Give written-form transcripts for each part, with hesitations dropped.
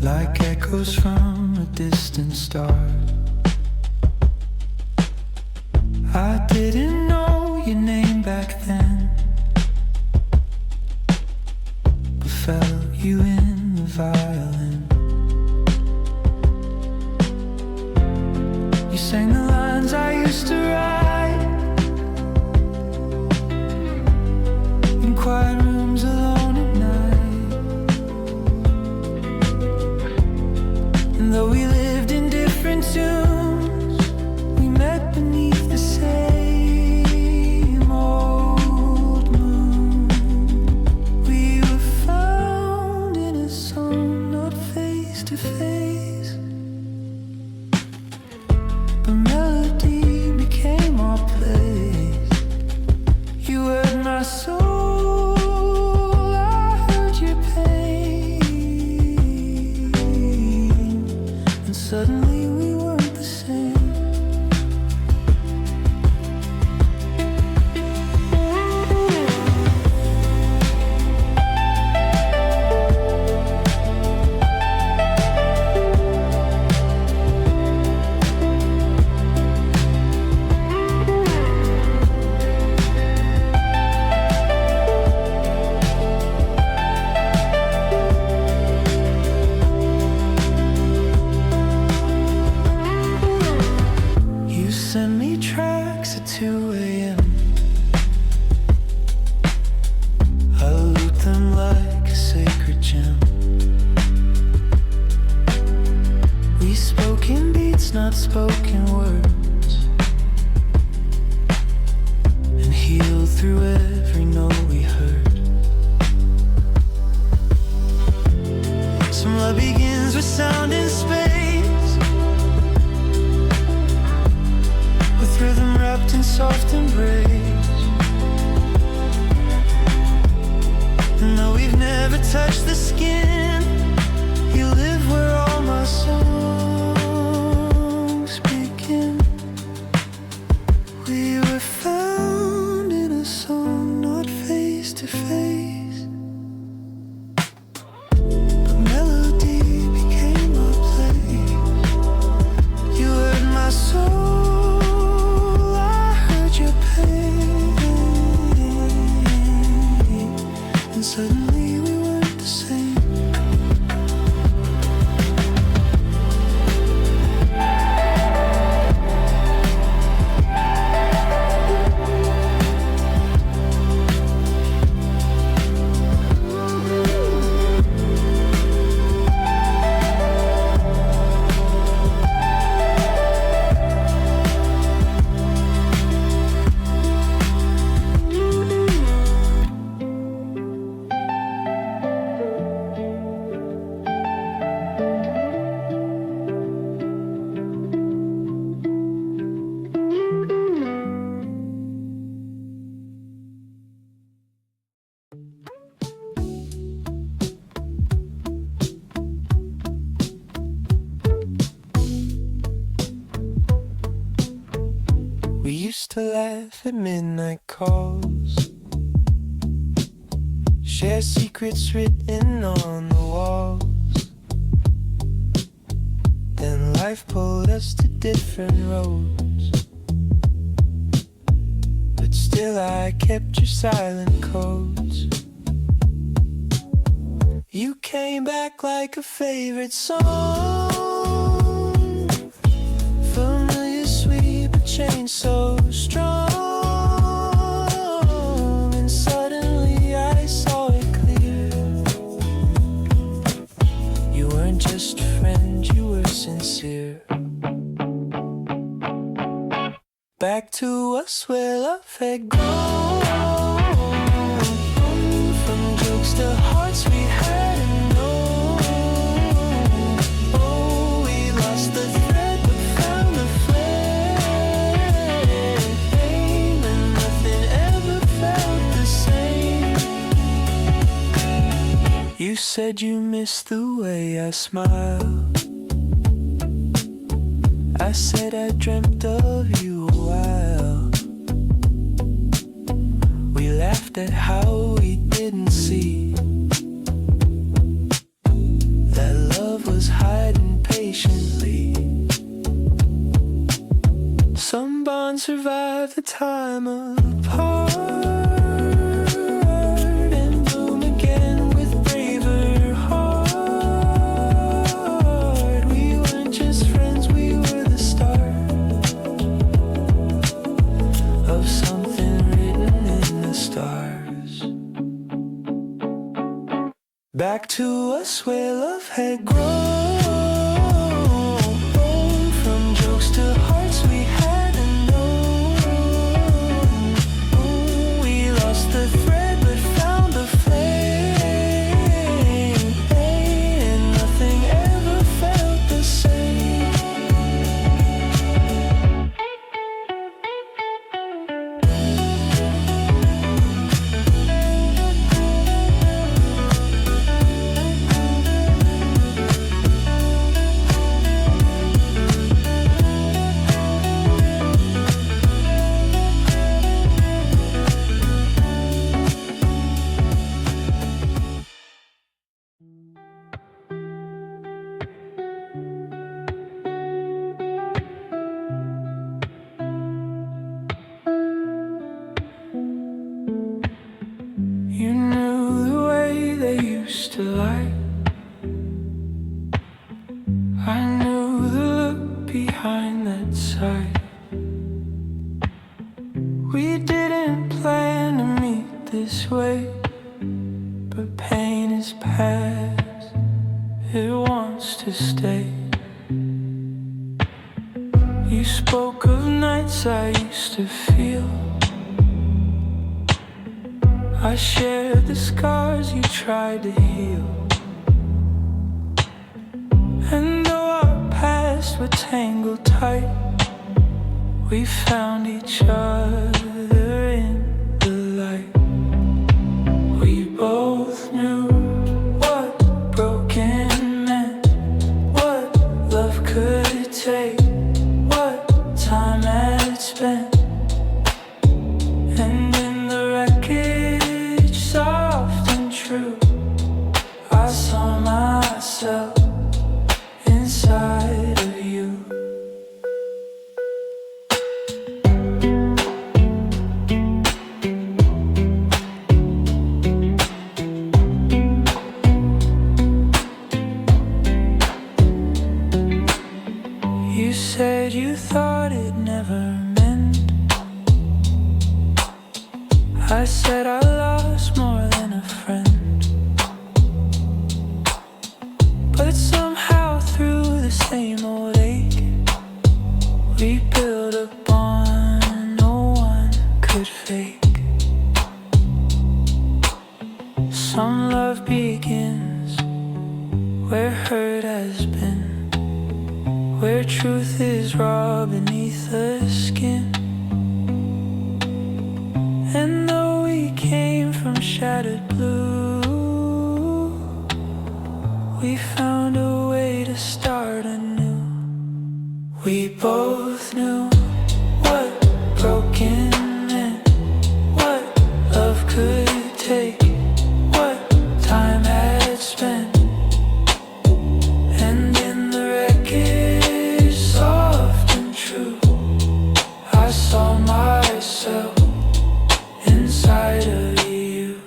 like echoes from a distant star. I didn't know your name back then, but felt you in the violin. You sang the lines I used to write in quiet rooms alone at night. And though we lived in different tunes, we met beneath the same old moon. We were found in a song, not face to face, but melody became our place. You heard my soul, I heard your pain, and suddenly we weren't the same. You send me tracks at 2 a.m. I loot them like a sacred gem. We spoke in beats, not spoken words, and healed through every note we heard. Some love begins with sound in space, with rhythm wrapped in soft embrace. And though we've never touched the skin, you live where all my songs begin. We were found in a song, not face to face, but melody became our place. You heard my soul, I heard your pain, and suddenly we weren't the same. We used to laugh at midnight calls, share secrets written on the walls. Then life pulled us to different roads, but still I kept your silent codes. You came back like a favorite song, familiar, sweet, but changed so strong. And suddenly I saw it clear. You weren't just friends, you were sincere. Back to us where love had grown, from jokes to hearts we hadn't known. Oh, we lost the thread but found the flame, and nothing ever felt the same. You said you missed the way I smiled. I said I dreamt of you a while. We laughed at how we didn't see that love was survive the time apart and bloom again with braver heart. We weren't just friends, we were the start of something written in the stars. Back to us where love had grown, from jokes to hearts we hadn't known. We lost the thread but found the flame, and nothing ever felt the same. You knew the way they used to lie. I knew the look behind that side. We didn't plan to meet this way, but pain is past, it wants to stay. You spoke of nights I used to feel. I shared the scars you tried to heal. And though our pasts were tangled tight, we found each other in the light. We both knew what broken meant, what love could take, what time had spent. And in the wreckage, soft and true, I saw myself inside of you. You said you thought it never meant. I said I lost more than a friend. But somehow through the same old ache, we built a bond no one could fake. Some love begins where hurt has been, where truth is raw beneath the skin. And though we came from shattered blue, we found a way to start anew. We both knew what broken meant, what love could take, what time had spent. And in the wreckage, soft and true, I saw myself inside of you.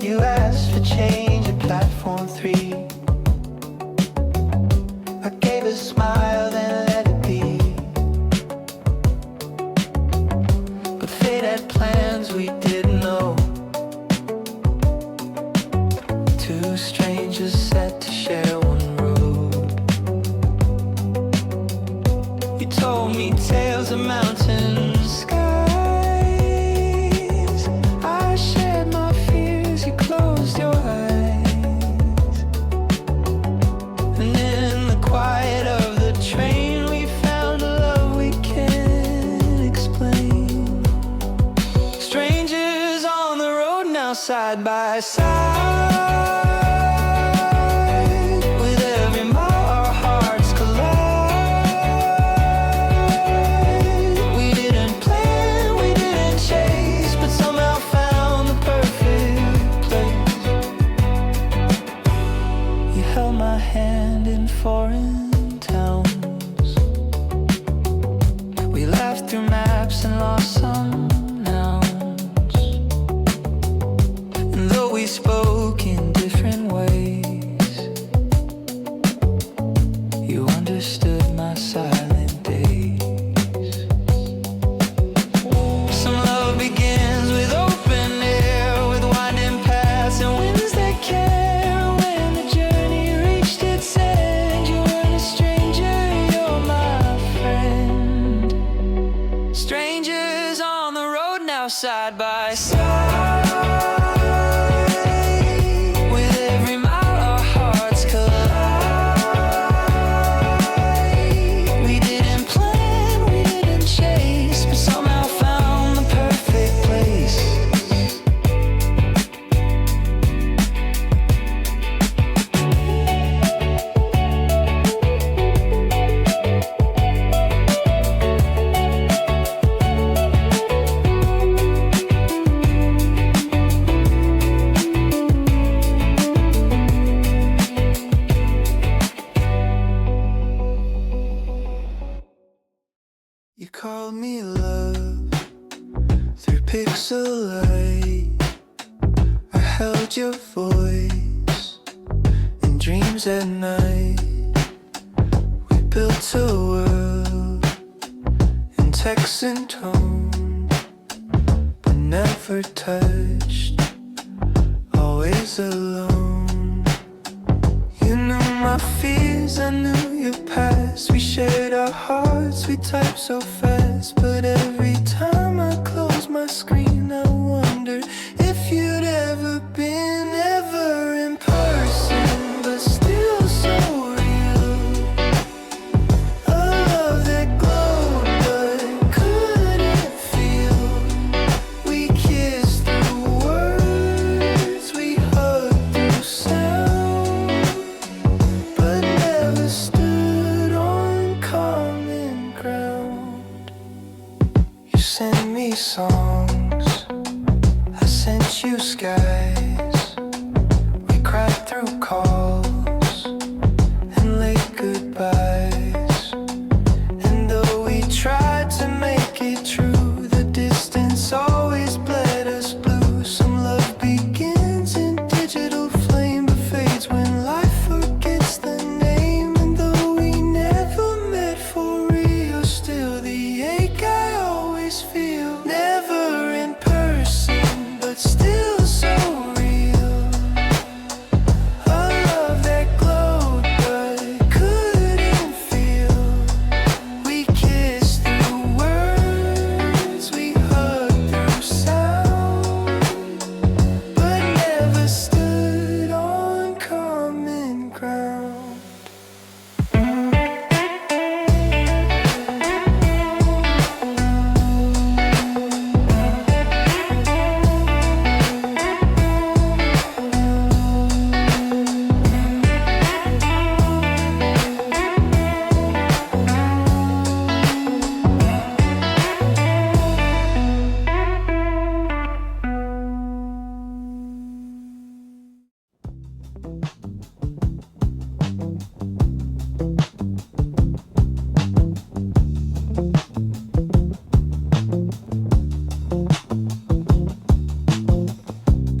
You asked for change at platform 3. I gave a smile, then let it be. But fate had plans we didn't know. Two strangers set to share one road. side by side. With every mile our hearts collide. We didn't plan, we didn't chase, but somehow found the perfect place. You held my hand in foreign towns. We laughed through maps and lost some nouns. And though we spoke in different ways, you understood my silent days. Some love begins with open air, with winding paths and winds that care. When the journey reached its end, you weren't a stranger, you're my friend. Strangers on the road now, side by side. With every mile our hearts collide. We didn't plan, we didn't chase, but somehow found the perfect place. You called me love through pixel light. I held your voice in dreams at night. We built a world in text and tone, but never touched, always alone. You knew my fears, I knew your past. We shared our hearts, we typed so fast. But every time I close my screen, I wonder if you'd ever been ever in person, but still so real. A love that glowed but couldn't feel. We kissed through words, we hugged through sound, but never stood on common ground. You sent me songs, I sent you skies. We cried through calls and late goodbyes. And though we tried to make it true, the distance always bled us blue. Some love begins in digital flame, but fades when life forgets the name. And though we never met for real, still the ache I always feel. Never in person, but still so real. A love that glowed but couldn't feel. We kissed through words, we hugged through sound, but never stood on common ground.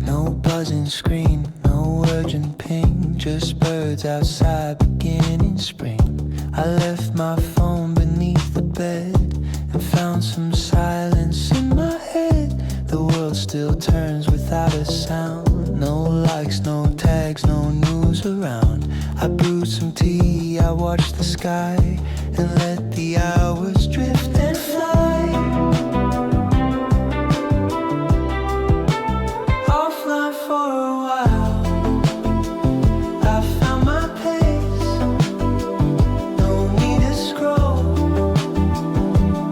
No buzzing screen, no urgent ping, just birds outside beginning spring. I left my phone beneath the bed and found some silence in my head. The world still turns without a sound. No likes, no tags, no news around. I brewed some tea, I watched the sky and let the hours drift and fly. Offline for a while, I found my pace. No need to scroll,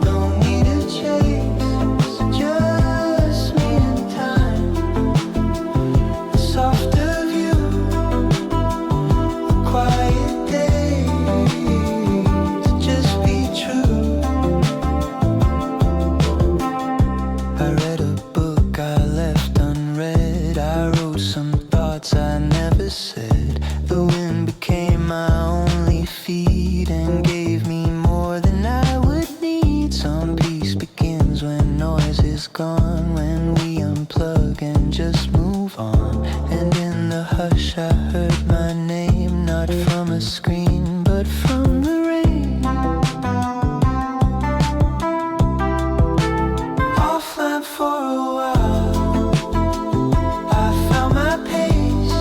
no need to chase. Just me and time. wrote some thoughts I never said. The wind became my only feed and gave me more than I would need. Some peace begins when noise is gone, when we unplug and just move on. And in the hush I heard my name, not from a screen but from the rain. Offline for a while, I found my pace.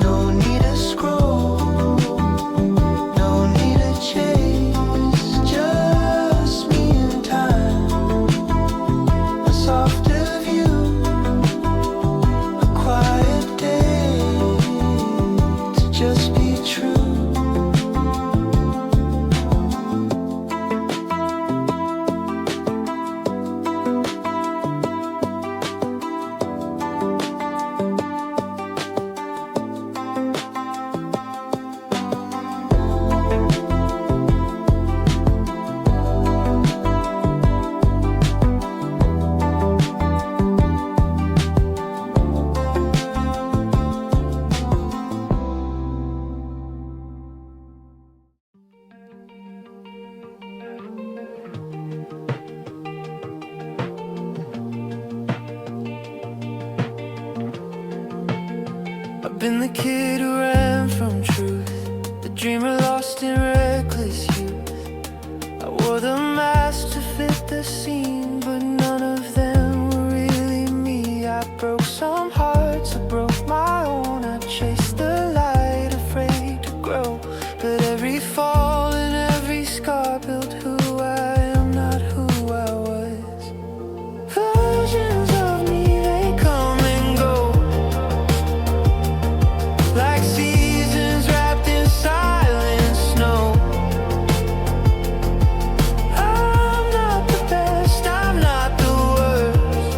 No need to scroll, no need to chase. Just me and time, a softer view, a quiet day to just be true. I've been the kid who ran from truth, the dreamer lost in reckless youth. I wore the mask to fit the scene, but none of them were really me. I broke some hearts, I broke my own. I chased the light, afraid to grow. But every fall and every scar built who I am, not who I was. Versions of me, they come and go, like seasons wrapped in silent snow. I'm not the best, I'm not the worst,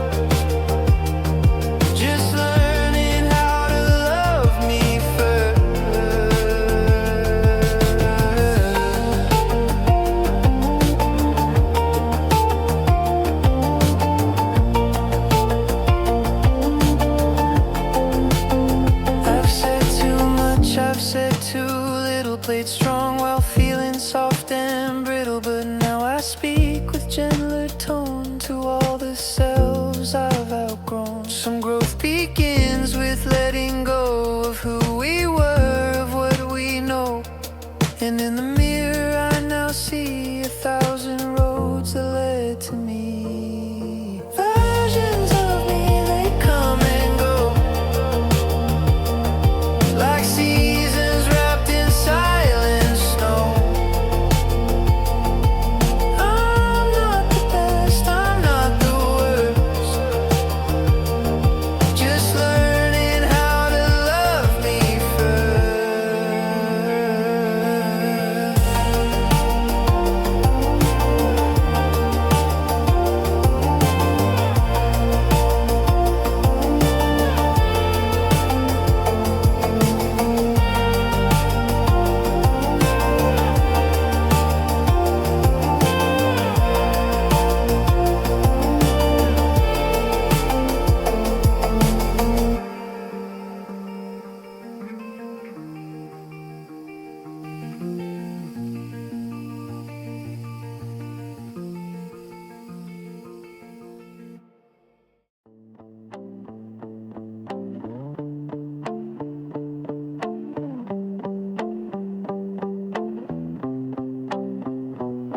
just learning how to love me first. I've said too much, I've said too little, played strong while feeling soft and brittle. But now I speak with gentler tone to all the selves I've outgrown. Some growth begins with letting go of who we were, of what we know. And in the mirror I now see 1,000 roads that led to me. Versions of me, they come and go, like seasons wrapped in silent snow. I'm not the best, I'm not the worst, just learning how to love me first.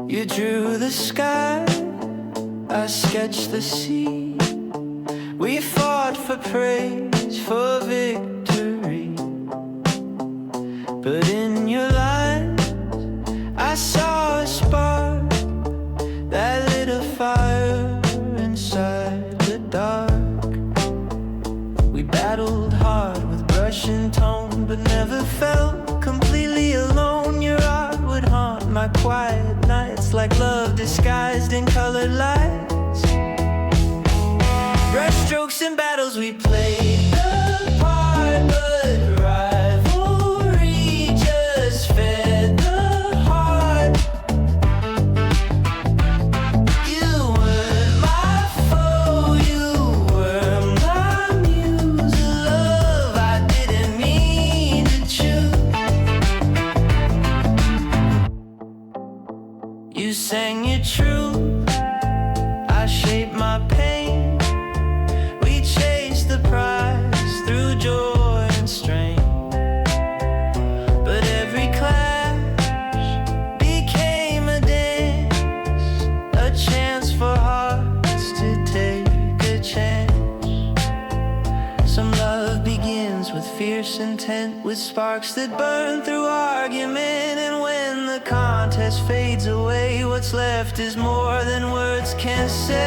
You drew the sky, I sketched the sea. We fought for praise, for victory. But in your lines, I saw a spark that lit a fire inside the dark. We battled hard with brush and tone, but never felt completely alone. Your art would haunt my quiet nights, like love disguised in colored lights. Brushstrokes and battles, we played the part, but rivalry just fed the heart. You weren't my foe, you were my muse. with fierce intent, with sparks that burn through argument. And when the contest fades away, what's left is more than words can say.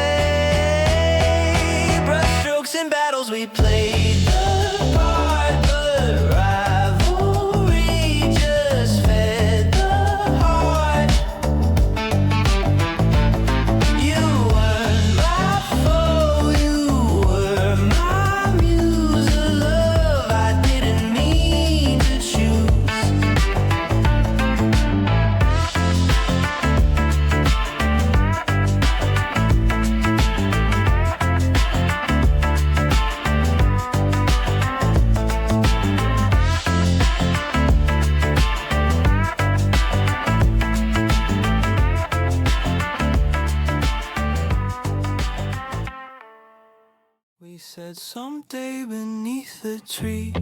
Brushstrokes and battles, we played the part, but rivalry just fed the heart. You weren't my foe, you were my muse, a love I didn't mean to choose. We said someday beneath the tree,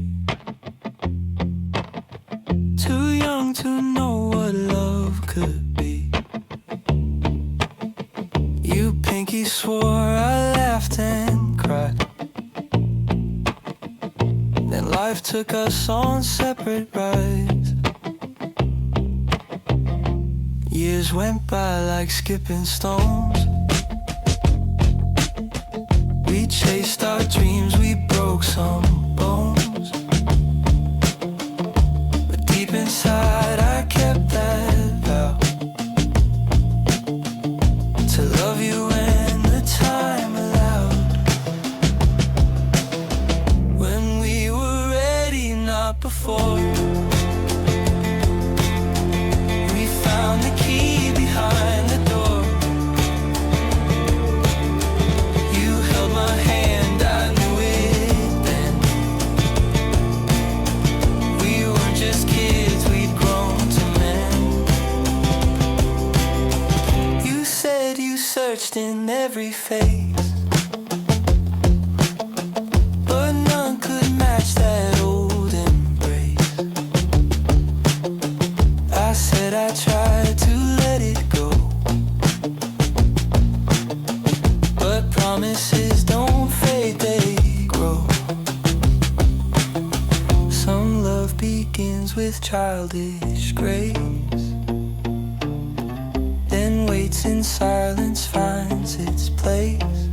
too young to know what love could be. You pinky swore, I laughed and cried. Then life took us on separate rides. Years went by like skipping stones. We chased our dreams, we broke some bones. But deep inside I kept that vow to love you when the time allowed. When we were ready, not before. We found the key behind the door. My hand, I knew it then. We weren't just kids, we'd grown to men. You said you searched in every face, but none could match that old embrace. I said I tried to let it go, but promises don't fade, they grow. Some love begins with childish grace, then waits in silence, finds its place.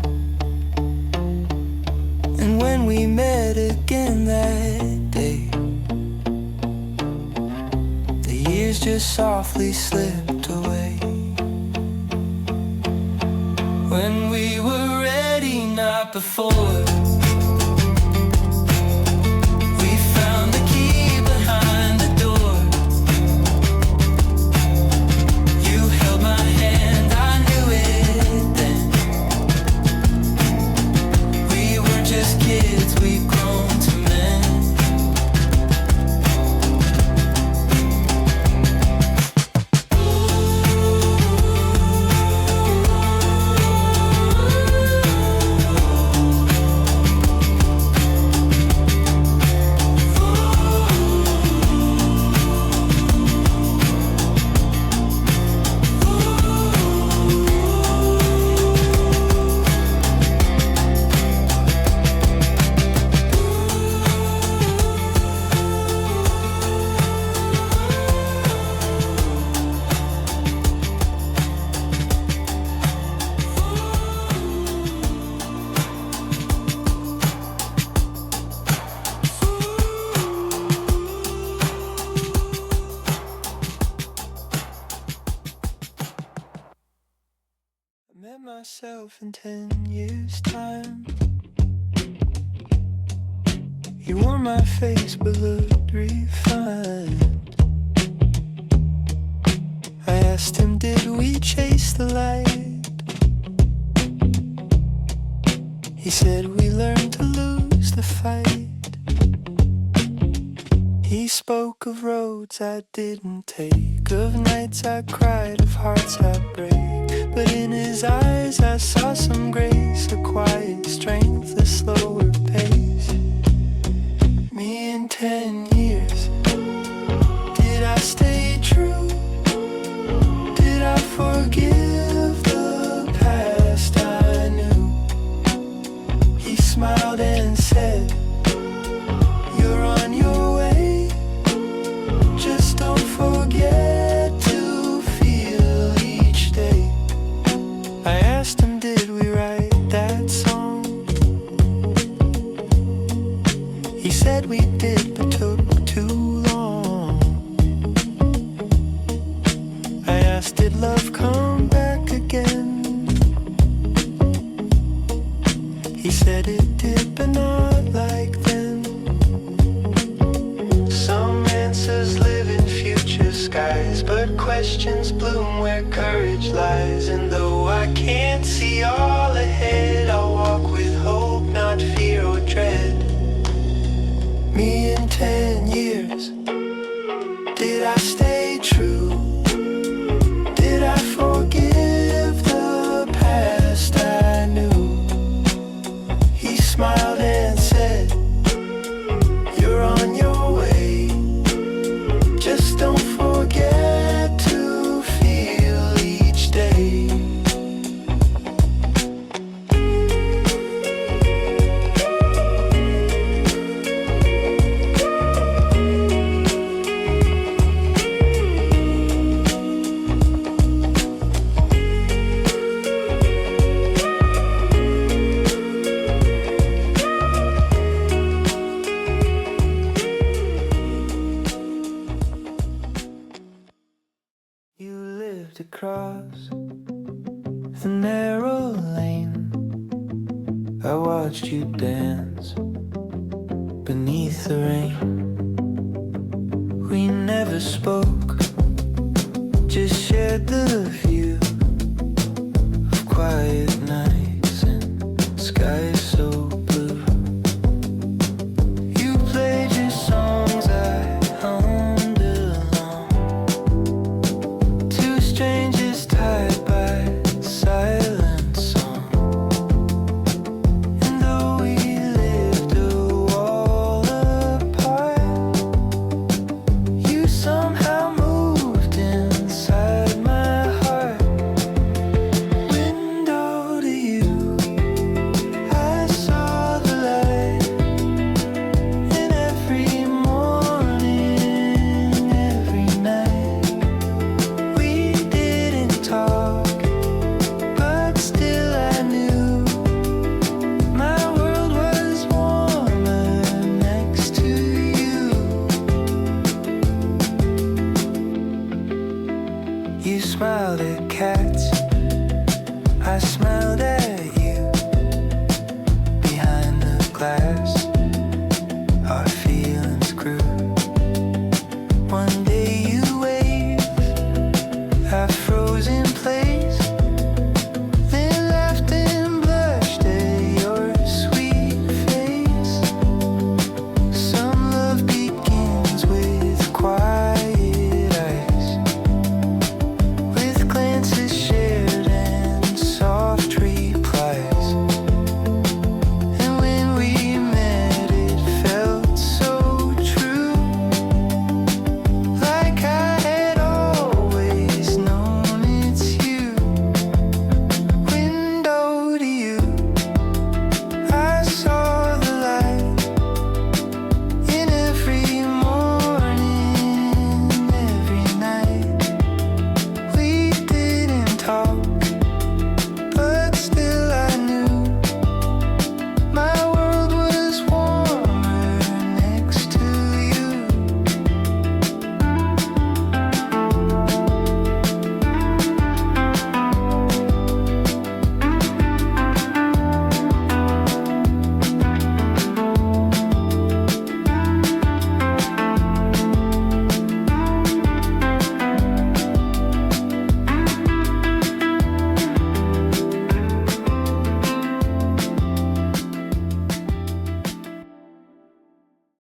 And when we met again that day, the years just softly slipped away. When we were ready, not before. We found the key behind the door. You held my hand, I knew it then. We weren't just kids, we've grown to men. Met myself in 10 years' time. He wore my face but looked refined. I asked him, did we chase the light? He said we learned to lose the fight. He spoke of roads I didn't take, of nights I cried, of hearts I break. But in his eyes I saw some grace, a quiet strength, a slower pace. Me in 10 years, did I stay true? Did I forgive the past I knew? He smiled and said, you're on He said we did, but took too long. I asked, did love come back again? He said it did, but not like then. Some answers live in future skies, but questions bloom where courage lies. And though I can't see all ahead, I'll walk with hope, not fear or dread. Me in 10 years, did I stay true? Did I forgive the past I knew? He smiled and said, you're on your way. Just don't forget to feel each day. You lived across the narrow lane. I watched you dance beneath the rain. We never spoke, just shared the view of quiet nights.